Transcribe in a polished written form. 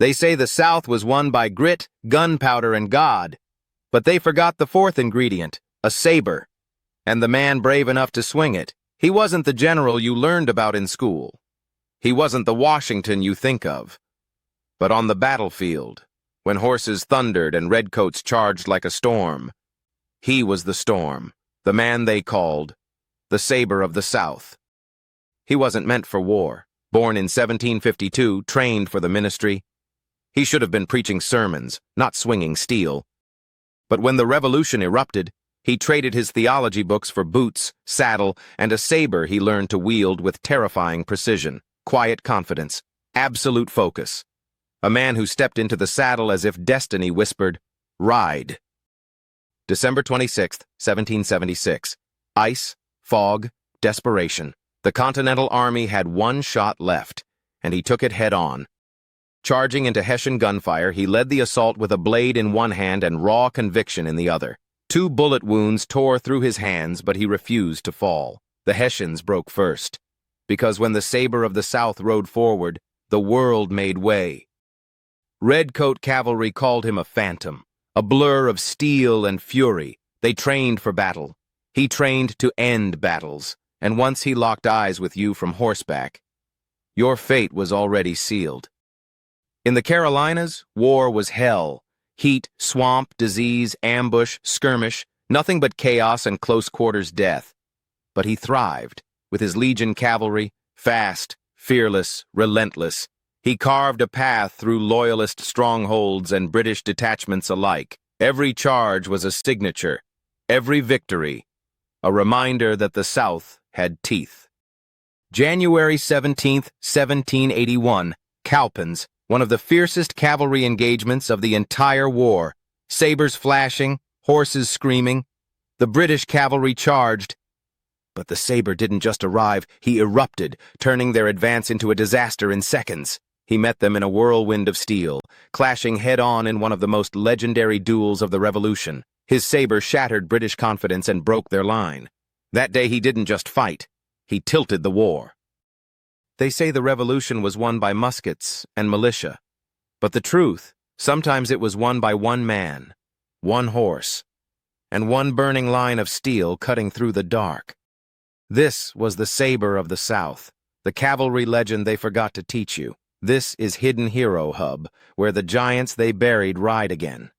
They say the South was won by grit, gunpowder, and God, but they forgot the fourth ingredient, a saber. And the man brave enough to swing it, he wasn't the general you learned about in school. He wasn't the Washington you think of. But on the battlefield, when horses thundered and redcoats charged like a storm, he was the storm, the man they called the Saber of the South. He wasn't meant for war. Born in 1752, trained for the ministry. He should have been preaching sermons, not swinging steel. But when the revolution erupted, he traded his theology books for boots, saddle, and a saber he learned to wield with terrifying precision, quiet confidence, absolute focus. A man who stepped into the saddle as if destiny whispered, "Ride." December 26, 1776. Ice, fog, desperation. The Continental Army had one shot left, and he took it head-on. Charging into Hessian gunfire, he led the assault with a blade in one hand and raw conviction in the other. 2 bullet wounds tore through his hands, but he refused to fall. The Hessians broke first, because when the Saber of the South rode forward, the world made way. Redcoat cavalry called him a phantom, a blur of steel and fury. They trained for battle. He trained to end battles, and once he locked eyes with you from horseback, your fate was already sealed. In the Carolinas, war was hell. Heat, swamp, disease, ambush, skirmish, nothing but chaos and close-quarters death. But he thrived, with his Legion cavalry, fast, fearless, relentless. He carved a path through Loyalist strongholds and British detachments alike. Every charge was a signature, every victory, a reminder that the South had teeth. January 17, 1781, Cowpens, one of the fiercest cavalry engagements of the entire war. Sabers flashing, horses screaming. The British cavalry charged. But the saber didn't just arrive, he erupted, turning their advance into a disaster in seconds. He met them in a whirlwind of steel, clashing head-on in one of the most legendary duels of the Revolution. His saber shattered British confidence and broke their line. That day he didn't just fight, he tilted the war. They say the Revolution was won by muskets and militia. But the truth, sometimes it was won by one man, one horse, and one burning line of steel cutting through the dark. This was the Saber of the South, the cavalry legend they forgot to teach you. This is HiddenHeroHub, where the giants they buried ride again.